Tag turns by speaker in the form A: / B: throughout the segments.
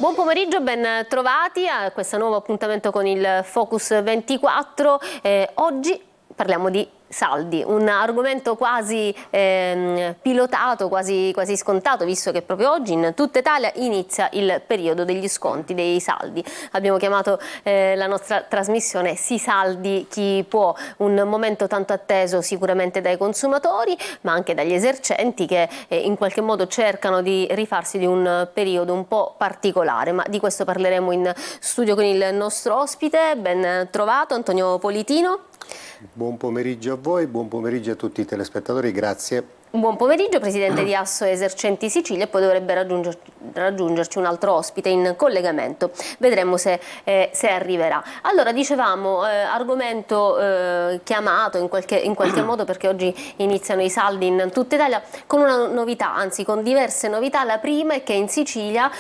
A: Buon pomeriggio, ben trovati a questo nuovo appuntamento con il Focus 24. Oggi parliamo di saldi, un argomento quasi pilotato, quasi scontato, visto che proprio oggi in tutta Italia inizia il periodo degli sconti, dei saldi. Abbiamo chiamato la nostra trasmissione Si saldi chi può, un momento tanto atteso sicuramente dai consumatori, ma anche dagli esercenti che in qualche modo cercano di rifarsi di un periodo un po' particolare, ma di questo parleremo in studio con il nostro ospite. Ben trovato Antonio Politino.
B: Buon pomeriggio a voi, buon pomeriggio a tutti i telespettatori, grazie.
A: Buon pomeriggio, presidente di Asso Esercenti Sicilia, e poi dovrebbe raggiungerci un altro ospite in collegamento. Vedremo se arriverà. Allora, dicevamo, argomento chiamato in qualche modo perché oggi iniziano i saldi in tutta Italia con una novità, anzi con diverse novità. La prima è che in Sicilia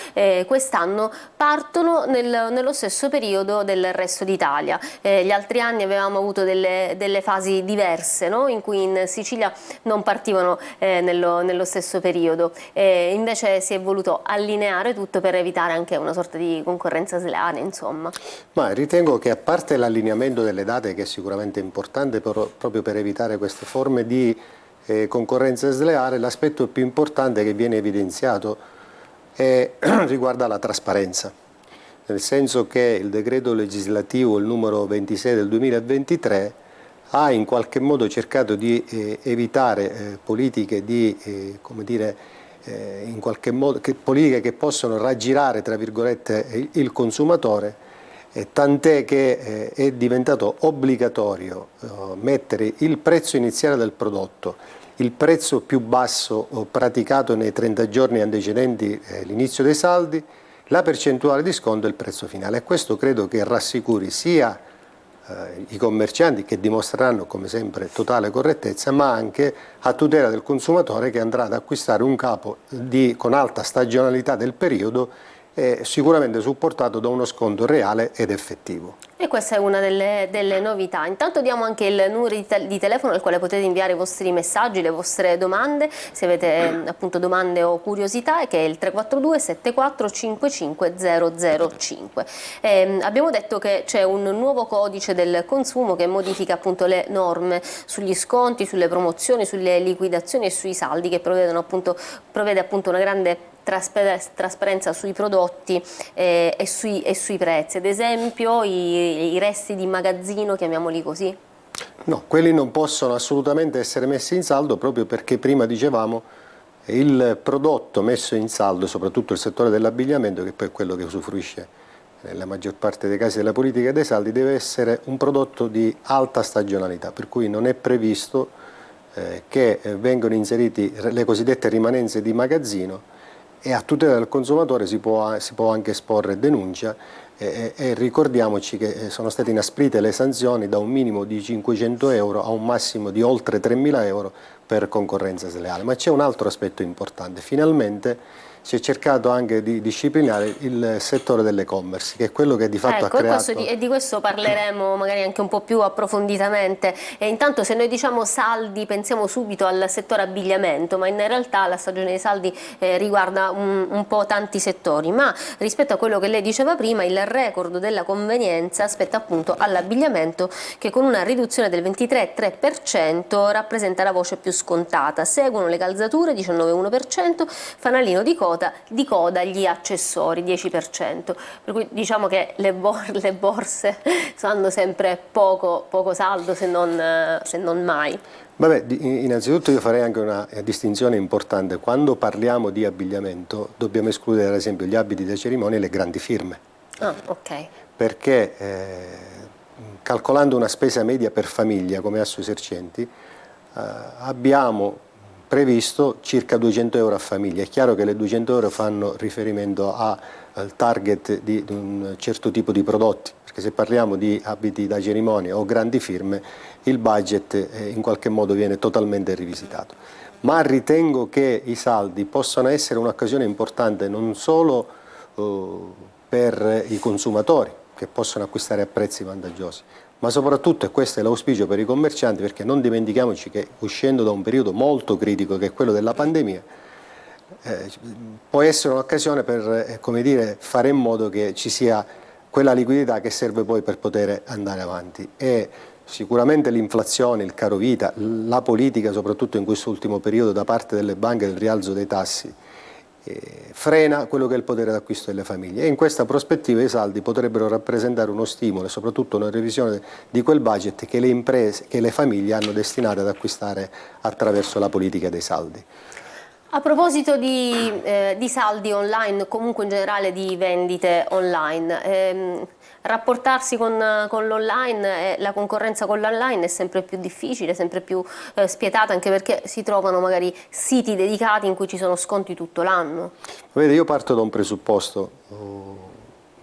A: quest'anno partono nello stesso periodo del resto d'Italia. Gli altri anni avevamo avuto delle fasi diverse, no? In cui in Sicilia non partivano nello stesso periodo, invece si è voluto allineare tutto per evitare anche una sorta di concorrenza sleale, insomma.
B: Ma ritengo che, a parte l'allineamento delle date, che è sicuramente importante proprio per evitare queste forme di concorrenza sleale, l'aspetto più importante che viene evidenziato riguarda la trasparenza, nel senso che il decreto legislativo, il numero 26 del 2023, ha in qualche modo cercato di evitare politiche di, come dire, in qualche modo, politiche che possono raggirare, tra virgolette, il consumatore, tant'è che è diventato obbligatorio mettere il prezzo iniziale del prodotto, il prezzo più basso praticato nei 30 giorni antecedenti l'inizio dei saldi, la percentuale di sconto e il prezzo finale. E questo credo che rassicuri sia i commercianti, che dimostreranno come sempre totale correttezza, ma anche a tutela del consumatore che andrà ad acquistare un capo con alta stagionalità del periodo, sicuramente supportato da uno sconto reale ed effettivo.
A: E questa è una delle novità. Intanto diamo anche il numero di telefono al quale potete inviare i vostri messaggi, le vostre domande, se avete appunto domande o curiosità, che è il 342 74 55 005. Abbiamo detto che c'è un nuovo codice del consumo che modifica appunto le norme sugli sconti, sulle promozioni, sulle liquidazioni e sui saldi, che prevede appunto una grande trasparenza sui prodotti e sui prezzi. Ad esempio i resti di magazzino, chiamiamoli così?
B: No, quelli non possono assolutamente essere messi in saldo, proprio perché prima dicevamo il prodotto messo in saldo, soprattutto il settore dell'abbigliamento, che poi è quello che usufruisce nella maggior parte dei casi della politica dei saldi, deve essere un prodotto di alta stagionalità, per cui non è previsto che vengano inseriti le cosiddette rimanenze di magazzino, e a tutela del consumatore si può anche esporre denuncia, e ricordiamoci che sono state inasprite le sanzioni da un minimo di 500 euro a un massimo di oltre 3.000 euro per concorrenza sleale. Ma c'è un altro aspetto importante: finalmente si è cercato anche di disciplinare il settore dell'e-commerce, che è quello che di fatto ha creato...
A: E di questo parleremo magari anche un po' più approfonditamente. E intanto, se noi diciamo saldi, pensiamo subito al settore abbigliamento, ma in realtà la stagione dei saldi riguarda un po' tanti settori. Ma rispetto a quello che lei diceva prima, il record della convenienza spetta appunto all'abbigliamento, che con una riduzione del 23,3% rappresenta la voce più scontata. Seguono le calzature, 19,1%, fanalino di coda gli accessori, 10%. Per cui diciamo che le borse hanno sempre poco saldo, se non mai.
B: Vabbè, innanzitutto io farei anche una distinzione importante. Quando parliamo di abbigliamento dobbiamo escludere ad esempio gli abiti da cerimonia e le grandi firme.
A: Ah, ok.
B: Perché calcolando una spesa media per famiglia come Asso Esercenti abbiamo previsto circa 200 euro a famiglia. È chiaro che le 200 euro fanno riferimento al target di un certo tipo di prodotti, perché se parliamo di abiti da cerimonia o grandi firme il budget in qualche modo viene totalmente rivisitato. Ma ritengo che i saldi possano essere un'occasione importante non solo per i consumatori, che possono acquistare a prezzi vantaggiosi, ma soprattutto, e questo è l'auspicio per i commercianti, perché non dimentichiamoci che uscendo da un periodo molto critico che è quello della pandemia, può essere un'occasione per come dire, fare in modo che ci sia quella liquidità che serve poi per poter andare avanti. E sicuramente l'inflazione, il caro vita, la politica, soprattutto in questo ultimo periodo da parte delle banche del rialzo dei tassi, frena quello che è il potere d'acquisto delle famiglie, e in questa prospettiva i saldi potrebbero rappresentare uno stimolo e soprattutto una revisione di quel budget che le imprese, che le famiglie hanno destinato ad acquistare attraverso la politica dei saldi.
A: A proposito di saldi online, comunque in generale di vendite online, rapportarsi con l'online, la concorrenza con l'online è sempre più difficile, sempre più spietata, anche perché si trovano magari siti dedicati in cui ci sono sconti tutto l'anno.
B: Vede, io parto da un presupposto,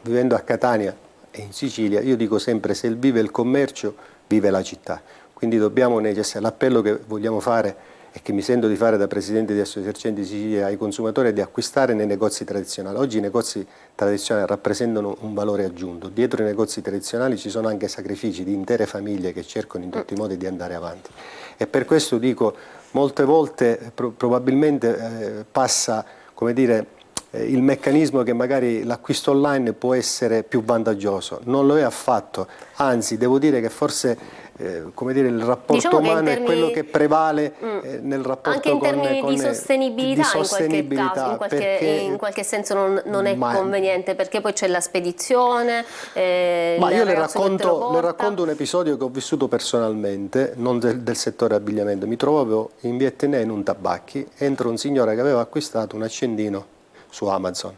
B: vivendo a Catania e in Sicilia, io dico sempre: se vive il commercio, vive la città. Quindi dobbiamo l'appello che vogliamo fare e che mi sento di fare da presidente di Associercenti Sicilia ai consumatori è di acquistare nei negozi tradizionali. Oggi i negozi tradizionali rappresentano un valore aggiunto. Dietro i negozi tradizionali ci sono anche sacrifici di intere famiglie che cercano in tutti i modi di andare avanti. E per questo dico, molte volte probabilmente passa, come dire, il meccanismo che magari l'acquisto online può essere più vantaggioso. Non lo è affatto, anzi devo dire che forse come dire, il rapporto
A: diciamo
B: umano è quello che prevale nel rapporto
A: anche in termini di sostenibilità, in qualche senso non è conveniente, perché poi c'è la spedizione.
B: Ma io le racconto un episodio che ho vissuto personalmente, non del settore abbigliamento. Mi trovavo in via Etnea in un tabacchi, entra un signore che aveva acquistato un accendino su Amazon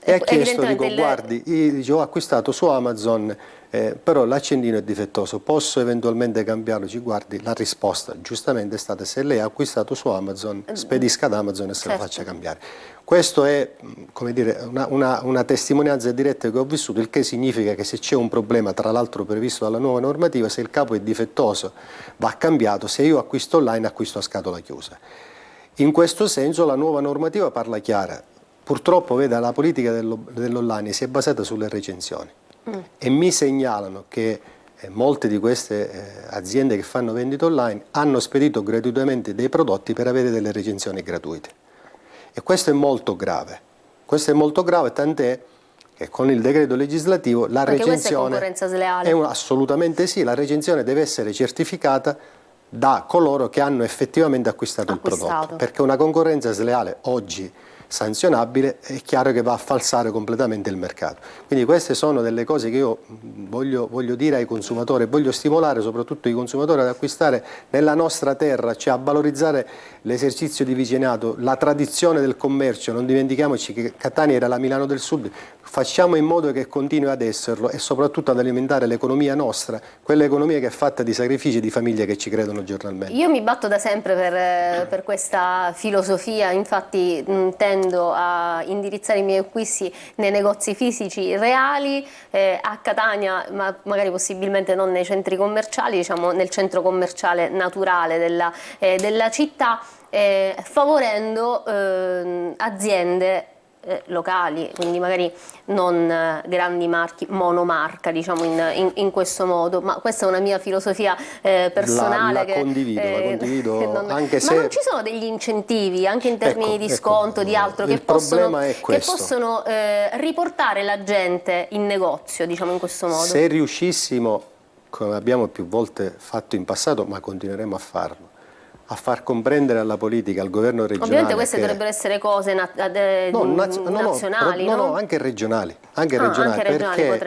B: e ha chiesto, dico, guardi, io ho acquistato su Amazon, però l'accendino è difettoso, posso eventualmente cambiarlo? Ci guardi, la risposta giustamente è stata: se lei ha acquistato su Amazon, spedisca ad Amazon e se lo faccia cambiare. Questo è, come dire, una testimonianza diretta che ho vissuto, il che significa che se c'è un problema, tra l'altro previsto dalla nuova normativa, se il capo è difettoso va cambiato, se io acquisto online acquisto a scatola chiusa. In questo senso la nuova normativa parla chiara. Purtroppo, veda, la politica dell'online si è basata sulle recensioni e mi segnalano che molte di queste aziende che fanno vendita online hanno spedito gratuitamente dei prodotti per avere delle recensioni gratuite, e questo è molto grave. Questo è molto grave, tant'è che con il decreto legislativo la recensione
A: questa è concorrenza sleale.
B: Assolutamente sì, la recensione deve essere certificata da coloro che hanno effettivamente acquistato il prodotto, perché una concorrenza sleale oggi sanzionabile è chiaro che va a falsare completamente il mercato. Quindi queste sono delle cose che io voglio dire ai consumatori, voglio stimolare soprattutto i consumatori ad acquistare nella nostra terra, cioè a valorizzare l'esercizio di vicinato, la tradizione del commercio. Non dimentichiamoci che Catania era la Milano del Sud, facciamo in modo che continui ad esserlo e soprattutto ad alimentare l'economia nostra, quell'economia che è fatta di sacrifici di famiglie che ci credono giornalmente.
A: Io mi batto da sempre per questa filosofia, infatti tendo a indirizzare i miei acquisti nei negozi fisici reali, a Catania, ma magari possibilmente non nei centri commerciali, diciamo nel centro commerciale naturale della città, favorendo aziende locali, quindi magari non grandi marchi, monomarca, diciamo in questo modo, ma questa è una mia filosofia personale.
B: La condivido, anche se...
A: Ma non ci sono degli incentivi, anche in termini di sconto, di altro, che possono riportare la gente in negozio, diciamo in questo modo?
B: Se riuscissimo, come abbiamo più volte fatto in passato, ma continueremo a farlo, a far comprendere alla politica, al governo regionale.
A: Ovviamente queste dovrebbero essere cose nazionali, no?
B: No, anche regionali. Anche regionali, perché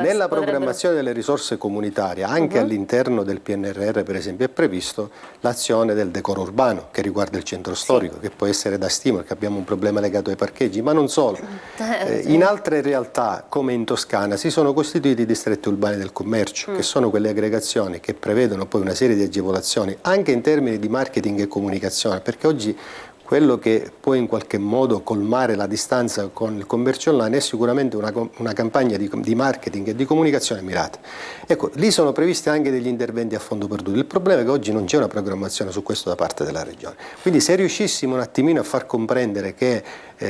B: nella programmazione delle risorse comunitarie, anche all'interno del PNRR per esempio, è previsto l'azione del decoro urbano che riguarda il centro storico, che può essere da stimolo, che abbiamo un problema legato ai parcheggi, ma non solo. In altre realtà, come in Toscana, si sono costituiti i distretti urbani del commercio, che sono quelle aggregazioni che prevedono poi una serie di agevolazioni, anche in termini di marketing e comunicazione, perché oggi quello che può in qualche modo colmare la distanza con il commercio online è sicuramente una campagna di marketing e di comunicazione mirata. Ecco, lì sono previsti anche degli interventi a fondo perduto. Il problema è che oggi non c'è una programmazione su questo da parte della Regione. Quindi se riuscissimo un attimino a far comprendere che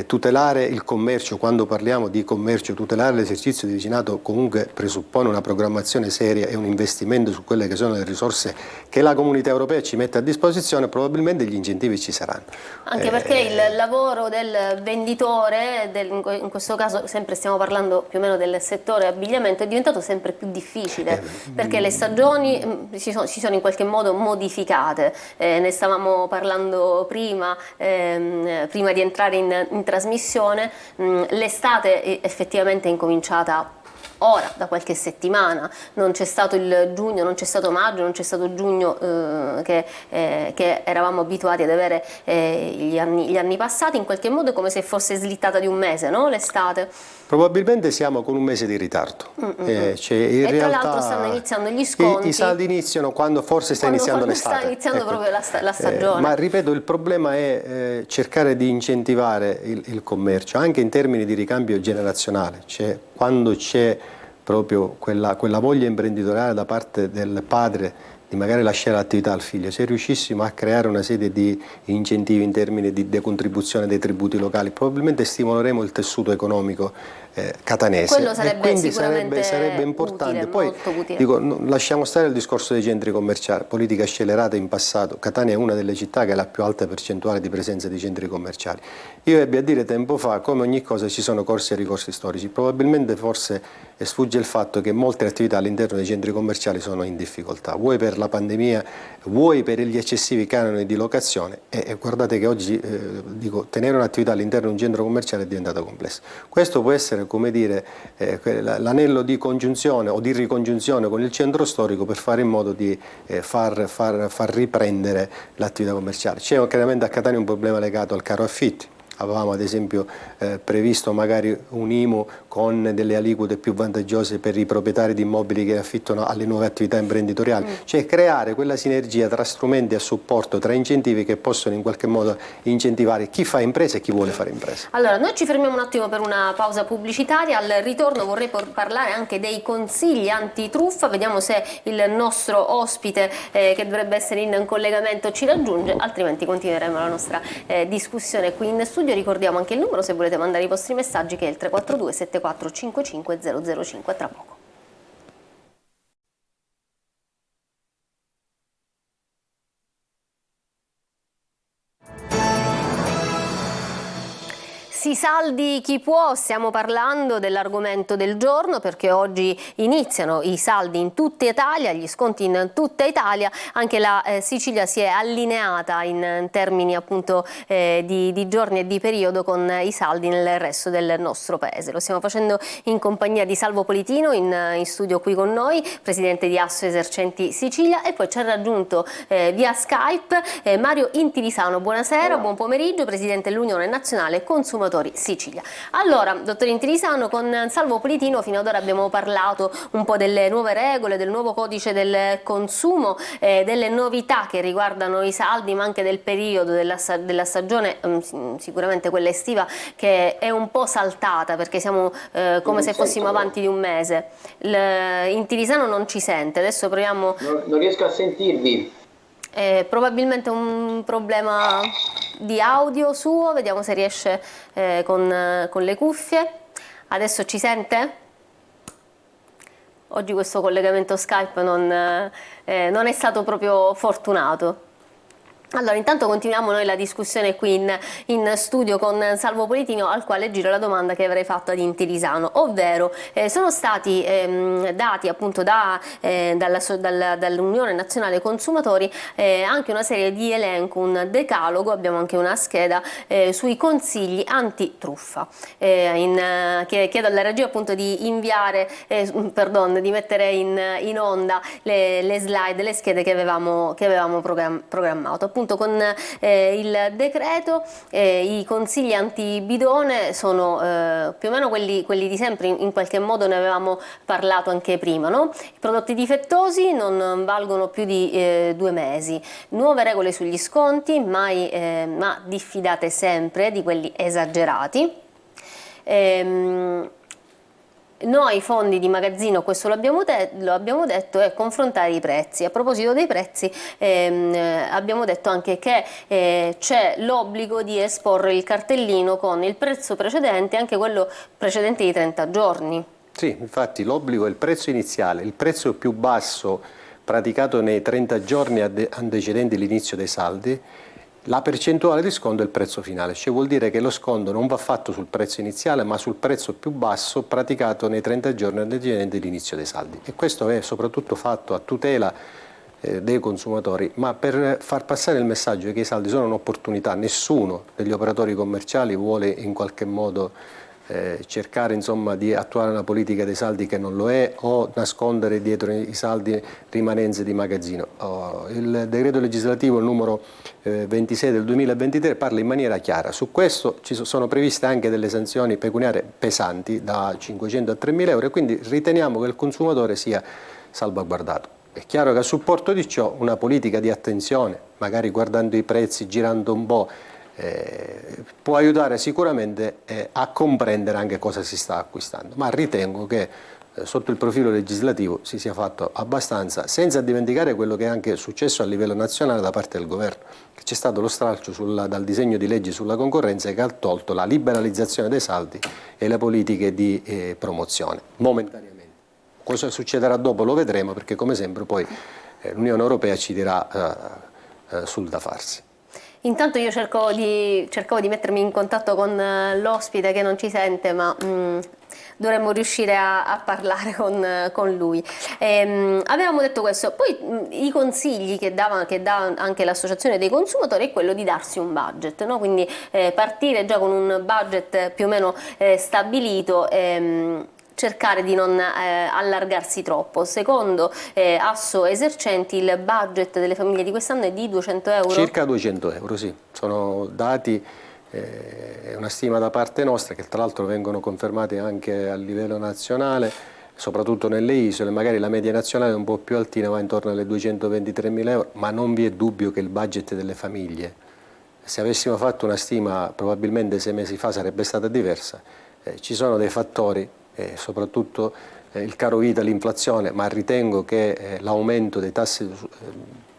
B: tutelare il commercio, quando parliamo di commercio, tutelare l'esercizio di vicinato comunque presuppone una programmazione seria e un investimento su quelle che sono le risorse che la Comunità Europea ci mette a disposizione, probabilmente gli incentivi ci saranno.
A: Anche perché il lavoro del venditore, in questo caso sempre stiamo parlando più o meno del settore abbigliamento, è diventato sempre più difficile perché le stagioni si sono in qualche modo modificate. Ne stavamo parlando prima di entrare in trasmissione. L'estate effettivamente è incominciata ora, da qualche settimana. Non c'è stato il giugno, non c'è stato maggio, non c'è stato giugno che eravamo abituati ad avere gli anni passati. In qualche modo è come se fosse slittata di un mese, no? L'estate.
B: Probabilmente siamo con un mese di ritardo. Cioè, in
A: e
B: realtà,
A: tra l'altro stanno iniziando gli sconti.
B: I saldi iniziano quando forse sta iniziando l'estate.
A: Sta iniziando
B: ecco.
A: Proprio la stagione.
B: Ma ripeto, il problema è cercare di incentivare il commercio, anche in termini di ricambio generazionale. Cioè, quando c'è proprio quella voglia imprenditoriale da parte del padre di magari lasciare l'attività al figlio, se riuscissimo a creare una serie di incentivi in termini di decontribuzione dei tributi locali, probabilmente stimoleremo il tessuto economico catanese.
A: Quello sarebbe
B: e quindi
A: sicuramente
B: sarebbe importante.
A: utile,
B: Poi
A: molto utile.
B: dico, lasciamo stare il discorso dei centri commerciali, politica scellerata in passato. Catania è una delle città che ha la più alta percentuale di presenza di centri commerciali. Io ebbi a dire tempo fa, come ogni cosa ci sono corsi e ricorsi storici, probabilmente forse sfugge il fatto che molte attività all'interno dei centri commerciali sono in difficoltà, vuoi per la pandemia, vuoi per gli eccessivi canoni di locazione, e guardate che oggi dico, tenere un'attività all'interno di un centro commerciale è diventato complesso. Questo può essere, come dire, l'anello di congiunzione o di ricongiunzione con il centro storico per fare in modo di far riprendere l'attività commerciale. C'è chiaramente a Catania un problema legato al caro affitti. Avevamo ad esempio previsto magari un IMU con delle aliquote più vantaggiose per i proprietari di immobili che affittano alle nuove attività imprenditoriali, cioè creare quella sinergia tra strumenti a supporto, tra incentivi che possono in qualche modo incentivare chi fa impresa e chi vuole fare impresa.
A: Allora, noi ci fermiamo un attimo per una pausa pubblicitaria, al ritorno vorrei parlare anche dei consigli antitruffa, vediamo se il nostro ospite che dovrebbe essere in collegamento ci raggiunge, altrimenti continueremo la nostra discussione qui in studio. Ricordiamo anche il numero se volete mandare i vostri messaggi, che è il 342 7455 005. Tra poco. Si saldi chi può, stiamo parlando dell'argomento del giorno perché oggi iniziano i saldi in tutta Italia, gli sconti in tutta Italia, anche la Sicilia si è allineata in termini appunto di giorni e di periodo con i saldi nel resto del nostro paese. Lo stiamo facendo in compagnia di Salvo Politino in studio qui con noi, presidente di Asso Esercenti Sicilia, e poi ci ha raggiunto via Skype Mario Intilisano. Buonasera, buon pomeriggio, presidente dell'Unione Nazionale Consumatori Sicilia. Allora, dottor Intilisano, con Salvo Politino fino ad ora abbiamo parlato un po' delle nuove regole, del nuovo codice del consumo, delle novità che riguardano i saldi, ma anche del periodo della stagione, sicuramente quella estiva, che è un po' saltata perché siamo come se fossimo avanti di un mese. Intilisano non ci sente, adesso proviamo.
C: Non riesco a sentirvi.
A: Probabilmente un problema di audio suo, vediamo se riesce con le cuffie. Adesso ci sente? Oggi questo collegamento Skype non è stato proprio fortunato. Allora, intanto continuiamo noi la discussione qui in studio con Salvo Politino, al quale giro la domanda che avrei fatto ad Intilisano, ovvero sono stati dati appunto dall'Unione Nazionale Consumatori anche una serie di elenco, un decalogo, abbiamo anche una scheda sui consigli antitruffa. Chiedo alla regia appunto di inviare, di mettere in onda le slide, le schede che avevamo programmato. Appunto con il decreto i consigli antibidone sono più o meno quelli di sempre, in qualche modo ne avevamo parlato anche prima, no? I prodotti difettosi non valgono più di 2 mesi, nuove regole sugli sconti, ma diffidate sempre di quelli esagerati. Noi fondi di magazzino, questo lo abbiamo detto, e confrontare i prezzi. A proposito dei prezzi abbiamo detto anche che c'è l'obbligo di esporre il cartellino con il prezzo precedente, anche quello precedente di 30 giorni.
B: Sì, infatti l'obbligo è il prezzo iniziale, il prezzo più basso praticato nei 30 giorni antecedenti l'inizio dei saldi, La percentuale di sconto è il prezzo finale, cioè vuol dire che lo sconto non va fatto sul prezzo iniziale ma sul prezzo più basso praticato nei 30 giorni antecedenti l'inizio dei saldi, e questo è soprattutto fatto a tutela dei consumatori, ma per far passare il messaggio che i saldi sono un'opportunità. Nessuno degli operatori commerciali vuole in qualche modo cercare insomma di attuare una politica dei saldi che non lo è, o nascondere dietro i saldi rimanenze di magazzino. Il decreto legislativo numero 26 del 2023 parla in maniera chiara. Su questo ci sono previste anche delle sanzioni pecuniarie pesanti da 500 a 3.000 euro, e quindi riteniamo che il consumatore sia salvaguardato. È chiaro che a supporto di ciò una politica di attenzione, magari guardando i prezzi, girando un po', può aiutare sicuramente a comprendere anche cosa si sta acquistando, ma ritengo che sotto il profilo legislativo si sia fatto abbastanza, senza dimenticare quello che è anche successo a livello nazionale da parte del governo, che c'è stato lo stralcio dal disegno di legge sulla concorrenza che ha tolto la liberalizzazione dei saldi e le politiche di promozione, momentaneamente. Cosa succederà dopo lo vedremo, perché come sempre poi l'Unione Europea ci dirà sul da farsi.
A: Intanto io cercavo di mettermi in contatto con l'ospite che non ci sente, ma dovremmo riuscire a parlare con lui. Avevamo detto questo, poi i consigli che dà anche l'associazione dei consumatori è quello di darsi un budget, no? Quindi partire già con un budget più o meno stabilito, cercare di non allargarsi troppo. Secondo Asso Esercenti il budget delle famiglie di quest'anno è di 200 euro?
B: Circa 200 euro, sì. Sono dati, è una stima da parte nostra, che tra l'altro vengono confermati anche a livello nazionale, soprattutto nelle isole. Magari la media nazionale è un po' più altina, va intorno alle 223.000 euro, ma non vi è dubbio che il budget delle famiglie, se avessimo fatto una stima probabilmente 6 mesi fa, sarebbe stata diversa. Ci sono dei fattori, soprattutto il caro vita, l'inflazione, ma ritengo che l'aumento dei tassi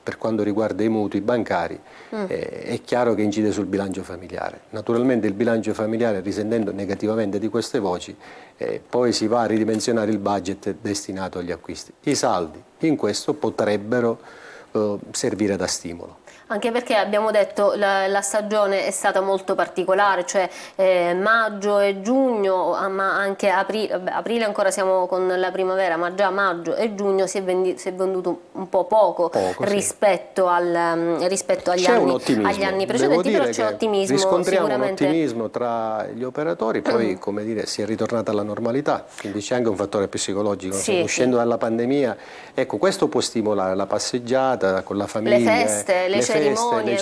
B: per quanto riguarda i mutui bancari è chiaro che incide sul bilancio familiare. Naturalmente il bilancio familiare, risentendo negativamente di queste voci, poi si va a ridimensionare il budget destinato agli acquisti. I saldi in questo potrebbero servire da stimolo.
A: Anche perché abbiamo detto la stagione è stata molto particolare, cioè maggio e giugno, ma anche aprile ancora siamo con la primavera, ma già maggio e giugno si è venduto un po' poco rispetto, rispetto agli anni precedenti, però c'è ottimismo.
B: Riscontriamo un ottimismo tra gli operatori, poi come dire, si è ritornata alla normalità, quindi c'è anche un fattore psicologico, uscendo dalla pandemia. Ecco, questo può stimolare la passeggiata con la famiglia,
A: le feste, le cerimonie,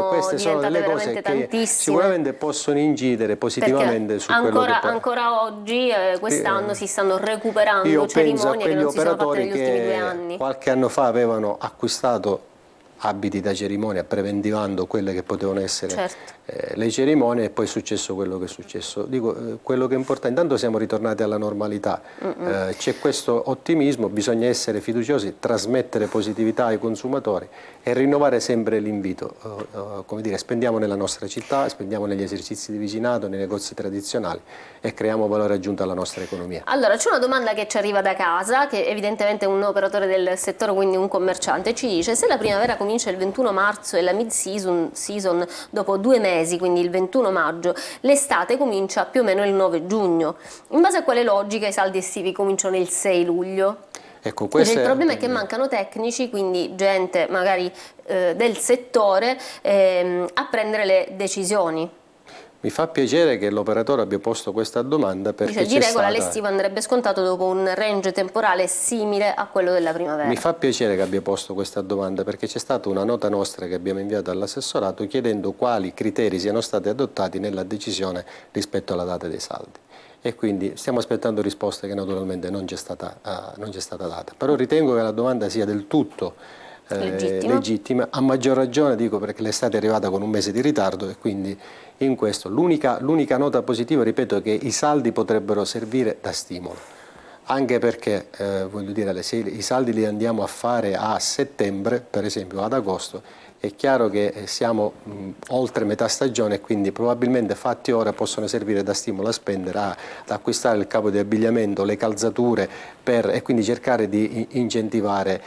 B: queste sono delle cose che sicuramente possono incidere positivamente su quello che poi...
A: Ancora oggi, quest'anno, si stanno recuperando cerimonie che non si sono fatte negli ultimi 2 anni.
B: Qualche anno fa avevano acquistato abiti da cerimonia preventivando quelle che potevano essere le cerimonie, e poi è successo quello che è successo. Dico, quello che è importante, intanto siamo ritornati alla normalità, c'è questo ottimismo, bisogna essere fiduciosi, trasmettere positività ai consumatori e rinnovare sempre l'invito, come dire, spendiamo nella nostra città, spendiamo negli esercizi di vicinato, nei negozi tradizionali e creiamo valore aggiunto alla nostra economia.
A: Allora, c'è una domanda che ci arriva da casa, che evidentemente è un operatore del settore, quindi un commerciante, ci dice: se la primavera comincia il 21 marzo e la mid-season dopo 2 mesi, quindi il 21 maggio, l'estate comincia più o meno il 9 giugno. In base a quale logica i saldi estivi cominciano il 6 luglio?
B: Ecco,
A: il problema è che mancano tecnici, quindi gente magari del settore a prendere le decisioni.
B: Mi fa piacere che l'operatore abbia posto questa domanda, perché
A: di regola l'estivo andrebbe scontato dopo un range temporale simile a quello della primavera.
B: Mi fa piacere che abbia posto questa domanda, perché c'è stata una nota nostra che abbiamo inviato all'assessorato chiedendo quali criteri siano stati adottati nella decisione rispetto alla data dei saldi. E quindi stiamo aspettando risposte che naturalmente non c'è stata data. Però ritengo che la domanda sia del tutto legittima, a maggior ragione dico perché l'estate è arrivata con un mese di ritardo, e quindi in questo l'unica nota positiva, ripeto, è che i saldi potrebbero servire da stimolo, anche perché voglio dire, se i saldi li andiamo a fare a settembre, per esempio ad agosto, è chiaro che siamo oltre metà stagione e quindi probabilmente fatti ora possono servire da stimolo a spendere, ad acquistare il capo di abbigliamento, le calzature e quindi cercare di incentivare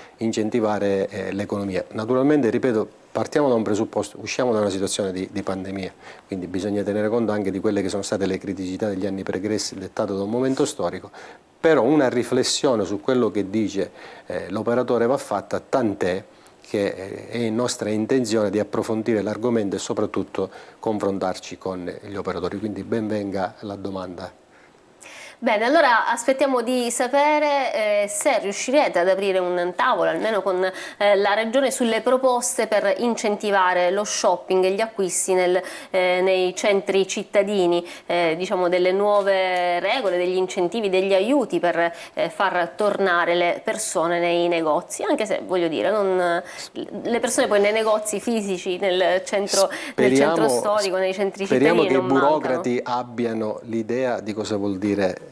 B: l'economia. Naturalmente, ripeto, partiamo da un presupposto, usciamo da una situazione di pandemia, quindi bisogna tenere conto anche di quelle che sono state le criticità degli anni pregressi dettate da un momento storico, però una riflessione su quello che dice l'operatore va fatta, tant'è che è nostra intenzione di approfondire l'argomento e soprattutto confrontarci con gli operatori, quindi ben venga la domanda.
A: Bene, allora aspettiamo di sapere se riuscirete ad aprire un tavolo, almeno con la Regione, sulle proposte per incentivare lo shopping e gli acquisti nei centri cittadini, diciamo delle nuove regole, degli incentivi, degli aiuti per far tornare le persone nei negozi, anche se voglio dire, le persone poi nei negozi fisici, nel centro storico, nei centri cittadini
B: speriamo che i burocrati
A: mancano.
B: abbiano l'idea di cosa vuol dire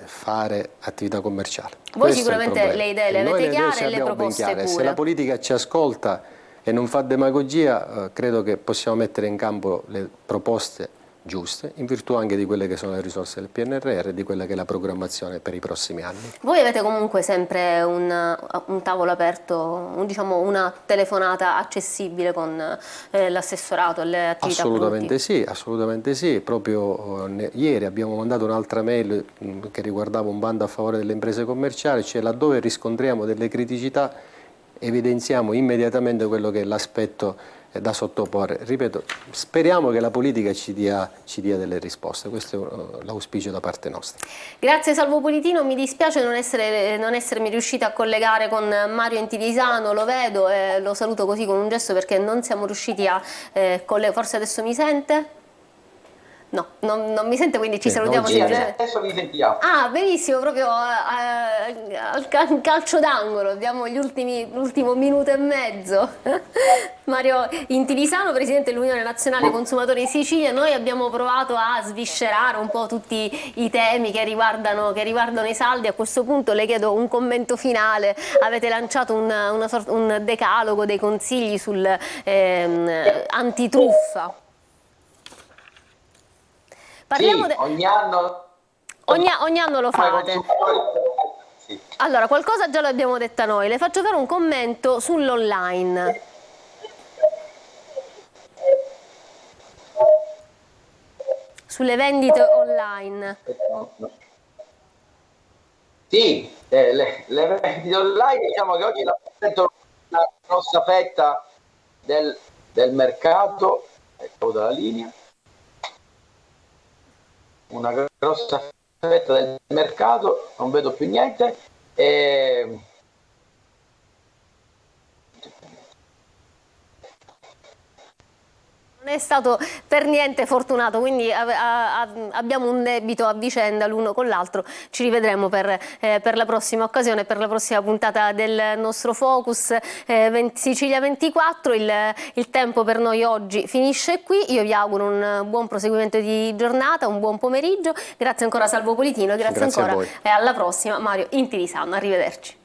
B: fare attività commerciale.
A: Voi
B: Questo
A: sicuramente le idee le avete chiare e le proposte pure.
B: Se la politica ci ascolta e non fa demagogia, credo che possiamo mettere in campo le proposte giuste, in virtù anche di quelle che sono le risorse del PNRR e di quella che è la programmazione per i prossimi anni.
A: Voi avete comunque sempre un tavolo aperto, diciamo una telefonata accessibile con l'assessorato alle attività produttive?
B: Assolutamente sì. Proprio ieri abbiamo mandato un'altra mail che riguardava un bando a favore delle imprese commerciali, cioè laddove riscontriamo delle criticità evidenziamo immediatamente quello che è l'aspetto da sottoporre. Ripeto, speriamo che la politica ci dia delle risposte, questo è l'auspicio da parte nostra.
A: Grazie Salvo Politino, mi dispiace non essermi riuscita a collegare con Mario Intilisano, lo vedo e lo saluto così con un gesto perché non siamo riusciti a collegare, forse adesso mi sente? No, non mi sente, quindi ci salutiamo.
C: Adesso vi sentiamo.
A: Ah, benissimo, proprio al calcio d'angolo, abbiamo l'ultimo minuto e mezzo. Mario Intilisano, presidente dell'Unione Nazionale Consumatori di Sicilia. Noi abbiamo provato a sviscerare un po' tutti i temi che riguardano i saldi. A questo punto le chiedo un commento finale. Avete lanciato un decalogo dei consigli sul antitruffa. Parliamo
C: sì, ogni anno
A: lo fate.
C: Sì.
A: Allora, qualcosa già l'abbiamo detta noi. Le faccio fare un commento sull'online. Sulle vendite online.
C: Sì, le vendite online, diciamo che oggi rappresentano una grossa fetta del mercato. Ecco dalla linea. Una grossa fetta del mercato, non vedo più niente.
A: Non è stato per niente fortunato, quindi abbiamo un debito a vicenda l'uno con l'altro. Ci rivedremo per la prossima occasione, per la prossima puntata del nostro Focus Sicilia 24. Il tempo per noi oggi finisce qui. Io vi auguro un buon proseguimento di giornata, un buon pomeriggio. Grazie ancora Salvo Politino e grazie ancora e alla prossima Mario Intilisano. Arrivederci.